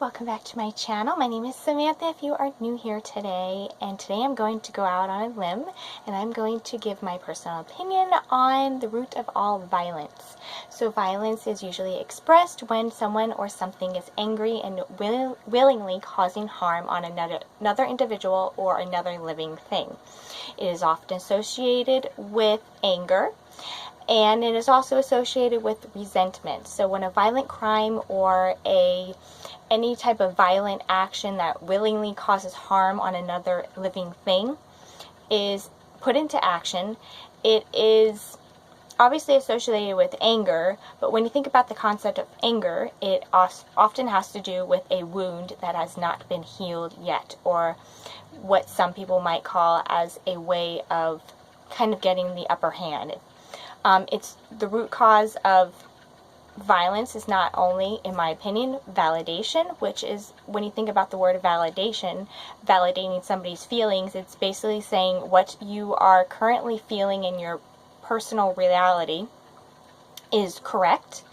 welcome back to my channel. My name is Samantha if you are new here today, and today I'm going to go out on a limb and I'm going to give my personal opinion on the root of all violence. So violence is usually expressed when someone or something is angry and willingly causing harm on another individual or another living thing. It is often associated with anger, and it is also associated with resentment. So when a violent crime or any type of violent action that willingly causes harm on another living thing is put into action, it is obviously associated with anger, but when you think about the concept of anger, it often has to do with a wound that has not been healed yet, or what some people might call as a way of kind of getting the upper hand. It's the root cause of violence is not only, in my opinion, validation, which is, when you think about the word validation, validating somebody's feelings, it's basically saying what you are currently feeling in your personal reality is correct,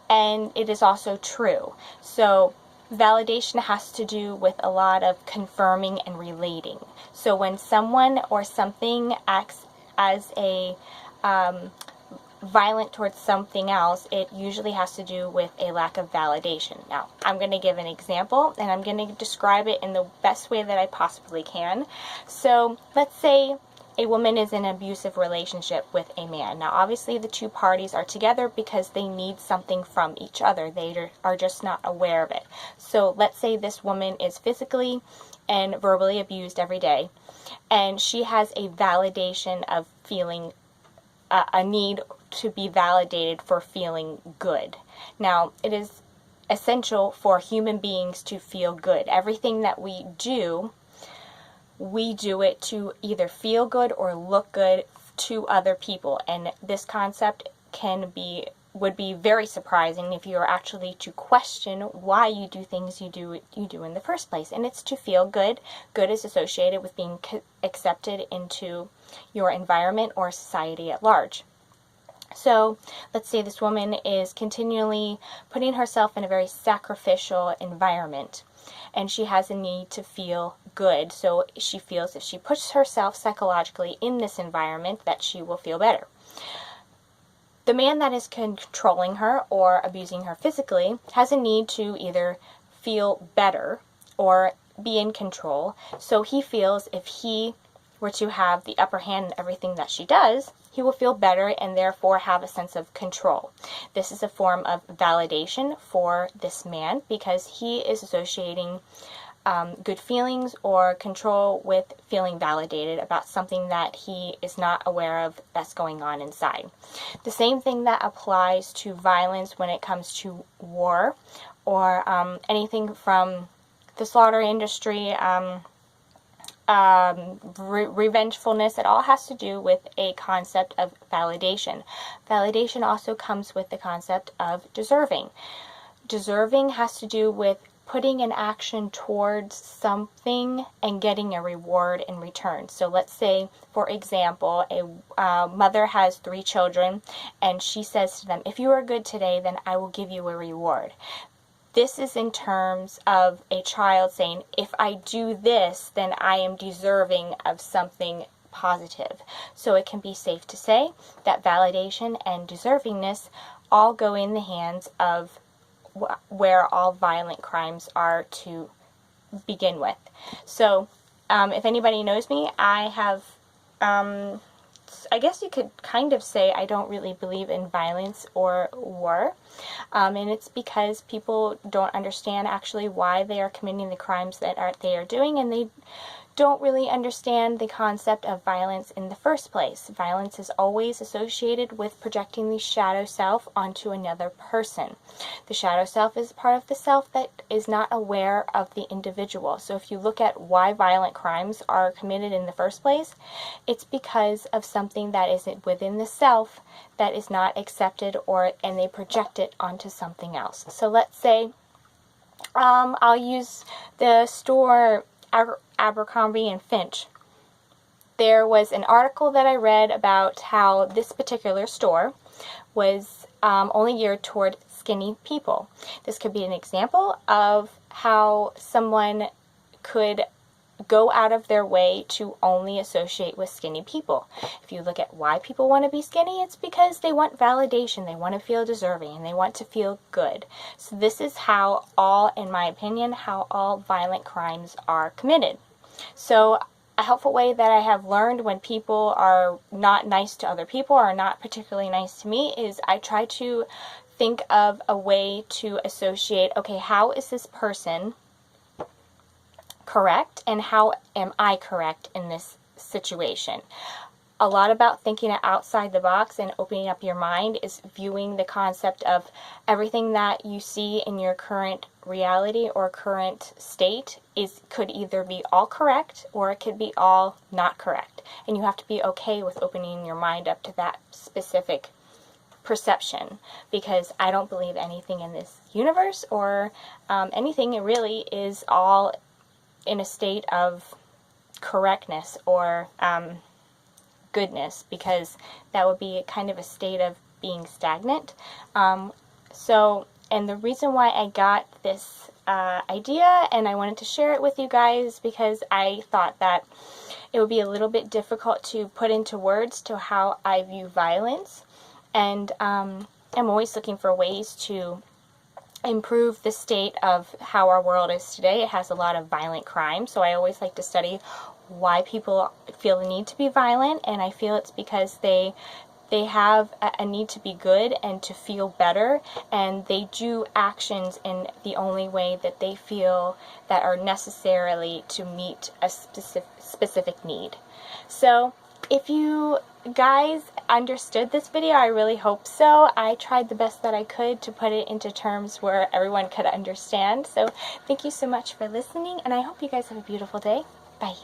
and it is also true. So validation has to do with a lot of confirming and relating. So when someone or something acts as a violent towards something else, it usually has to do with a lack of validation. Now, I'm going to give an example, and I'm going to describe it in the best way that I possibly can. So, let's say a woman is in an abusive relationship with a man. Now, obviously, the two parties are together because they need something from each other. They are just not aware of it. So, let's say this woman is physically and verbally abused every day, and she has a validation of feeling a need to be validated for feeling good. Now, it is essential for human beings to feel good. Everything that we do it to either feel good or look good to other people. And this concept would be very surprising if you were actually to question why you do things you do in the first place. And it's to feel good. Good is associated with being accepted into your environment or society at large. So let's say this woman is continually putting herself in a very sacrificial environment, and she has a need to feel good. So she feels if she puts herself psychologically in this environment that she will feel better. The man that is controlling her or abusing her physically has a need to either feel better or be in control. So he feels if he were to have the upper hand in everything that she does, he will feel better and therefore have a sense of control. This is a form of validation for this man because he is associating good feelings or control with feeling validated about something that he is not aware of that's going on inside. The same thing that applies to violence when it comes to war or anything from the slaughter industry, revengefulness. It all has to do with a concept of validation. Validation also comes with the concept of deserving. Deserving has to do with putting an action towards something and getting a reward in return. So let's say, for example, a mother has 3 children, and she says to them, if you are good today, then I will give you a reward. This is in terms of a child saying, if I do this, then I am deserving of something positive. So it can be safe to say that validation and deservingness all go in the hands of where all violent crimes are to begin with. So if anybody knows me, I have I guess you could kind of say I don't really believe in violence or war, and it's because people don't understand actually why they are committing the crimes that they are doing, and they don't really understand the concept of violence in the first place. Violence is always associated with projecting the shadow self onto another person. The shadow self is part of the self that is not aware of the individual. So if you look at why violent crimes are committed in the first place, it's because of something that isn't within the self that is not accepted, and they project it onto something else. So let's say I'll use the store Abercrombie and Finch. There was an article that I read about how this particular store was only geared toward skinny people. This could be an example of how someone could go out of their way to only associate with skinny people. If you look at why people want to be skinny, it's because they want validation, they want to feel deserving, and they want to feel good. So this is how all, in my opinion, how all violent crimes are committed. So a helpful way that I have learned when people are not nice to other people or not particularly nice to me is I try to think of a way to associate, okay, how is this person correct and how am I correct in this situation? A lot about thinking outside the box and opening up your mind is viewing the concept of everything that you see in your current reality or current state could either be all correct or it could be all not correct. And you have to be okay with opening your mind up to that specific perception, because I don't believe anything in this universe or anything, it really is all in a state of correctness or goodness, because that would be kind of a state of being stagnant. And the reason why I got this idea and I wanted to share it with you guys, because I thought that it would be a little bit difficult to put into words to how I view violence, and I'm always looking for ways to improve the state of how our world is today. It has a lot of violent crime, so I always like to study why people feel the need to be violent, and I feel it's because they have a need to be good and to feel better, and they do actions in the only way that they feel that are necessarily to meet a specific need. So if you guys understood this video, I really hope so. I tried the best that I could to put it into terms where everyone could understand. So thank you so much for listening, and I hope you guys have a beautiful day. Bye.